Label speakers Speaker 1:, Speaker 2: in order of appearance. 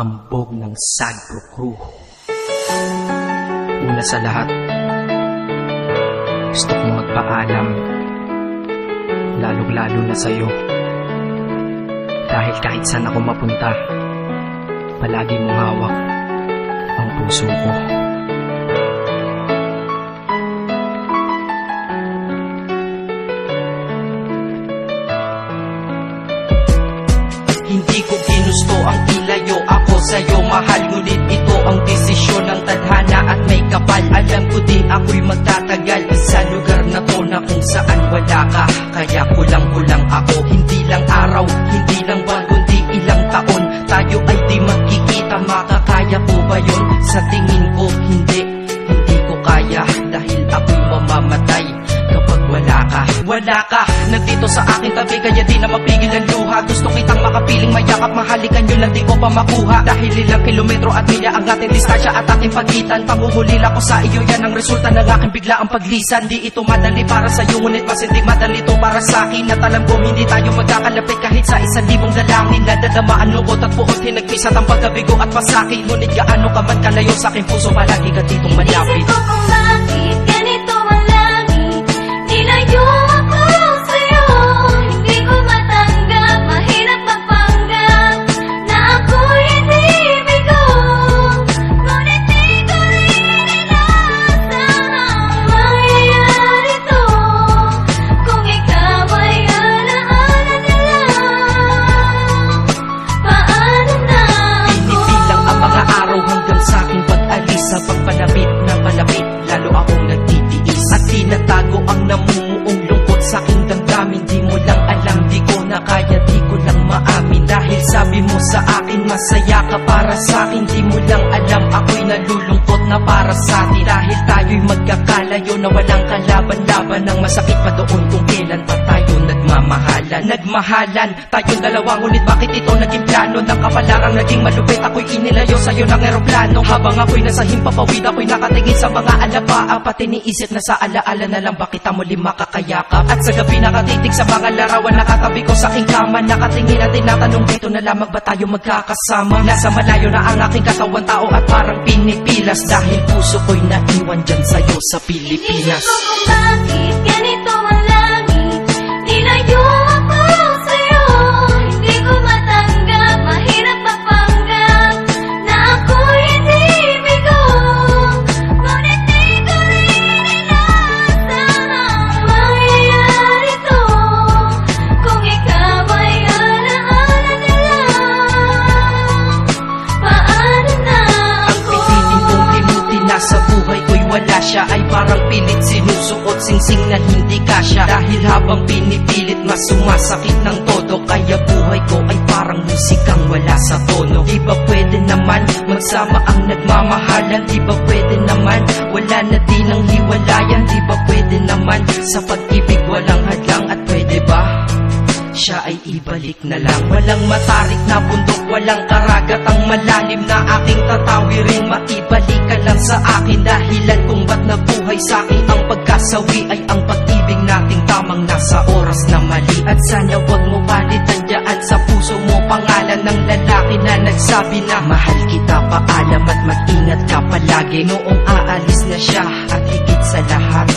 Speaker 1: hambog ng Sagpro Crew. Una sa lahat, gusto kong magpaalam, lalong-lalo na sa'yo. Dahil kahit saan ako mapunta, palagi mong hawak ang puso ko.
Speaker 2: Hindi ko ginusto ang ilayo ako sa'yo, mahal. Ngunit ito ang desisyon ng tadhana at may kapal. Alam ko di ako'y magtatagal sa lugar na to na kung saan wala ka. Kaya kulang-kulang ako, hindi lang araw, hindi lang buwan, kundi ilang taon. Tayo ay di magkikita, makakaya po ba yun? Sa tingin ko hindi ko kaya, dahil ako'y mamamatay kapag wala ka. Wala ka, nandito sa aking tabi, kaya di na mapigil ang luha. Gusto kitang makapiling, mayakap, mahalikan yun lang di ko pa makuha. Dahil ilang kilometro at milya ang ating distansya at ating pagitan. Pangungulila ko sa iyo, yan ang resulta ng aking biglaang paglisan. Di ito madali para sa'yo, ngunit mas hindi madali to para sa'kin. At alam ko hindi tayo magkakalapit kahit sa 1,000 dalangin. Nadadamaan lungkot at puot, hinagpisat ang pagkabigo at pasakit. Ngunit gaano ka man kalayo sa aking puso, palagi ka ditong malapit.
Speaker 3: Isip ko kung bakit ganito ang langit, nilayo ako sa'yo. Hindi ko matanggap, mahirap magpanggap na ako'y hindi bigo. Ngunit di ko rin inaasahan mangyayari to. Kung ikaw ay alaala na lang, paano na ako?
Speaker 2: Pinipilang ang mga araw hanggang sa aking pag-alis. Sa pagpalapit na palapit, lalo akong nagtitiis. At tinatago ang namumuong lungkot sa aking damdamin. Di mo lang alam, di ko na kaya, di ko lang maamin. Dahil sabi mo sa akin, masaya ka para sa akin. Di mo lang alam, ako'y nalulungkot na para sa atin. Dahil tayo'y magkakalayo na walang kalaban-laban. Ang masakit pa doon kung kailan pa tayo nagmamahalan. Nagmahalan, tayong dalawa, ngunit bakit ito naging plano? Ng kapalarang naging malupit, ako'y inilayo sa'yo ng eroplano. Habang ako'y nasa himpapawid, ako'y nakatingin sa mga alapaa. Pati niisip na sa alaala na lang, bakit ang muli makakayakap? At sa gabi nakatitig sa mga larawan, nakatabi ko sa aking kama. Nakatingin at tinatanong, dito na lamang ba tayo magkakasama? Nasa malayo na ang aking katawan, tao at parang pinipilas. Dahil puso ko'y naiwan dyan sa'yo sa Pilipinas.
Speaker 3: Isip ko kung bakit ganito ang langit, nilayo ako sa'yo. Hindi ko matanggap, mahirap magpanggap na ako'y hindi bigo. Ngunit di ko rin inaasahan mangyayari to. Kung ikaw ay alaala na lang, paano na
Speaker 2: Ang
Speaker 3: ako?
Speaker 2: pilitin kong limutin na sa buhay ko'y wala siya, ay parang pilit sinusuot, singsing na hindi kasya. Dahil habang pinipilit, mas sumasakit ng todo. Kaya buhay ko ay parang musikang wala sa tono. Di ba pwede naman magsama ang nagmamahalan? Di ba pwede naman wala na din ang hiwalayan? Di ba pwede naman sa pag-ibig walang hadlang? At pwede ba siya ay ibalik na lang? Walang matarik na bundok, walang karagat ang malalim na aking tatawirin. Maibalik ka lang sa akin, dahilan kung ba't nabuhay sa akin ang pagkasawi ay ang pag-ibig nating tamang nasa oras na mali. At sana wag mo palitan dyan sa puso mo pangalan ng lalaki na nagsabi na mahal kita, paalam at mag-ingat ka palagi. Noong aalis na siya at higit sa lahat,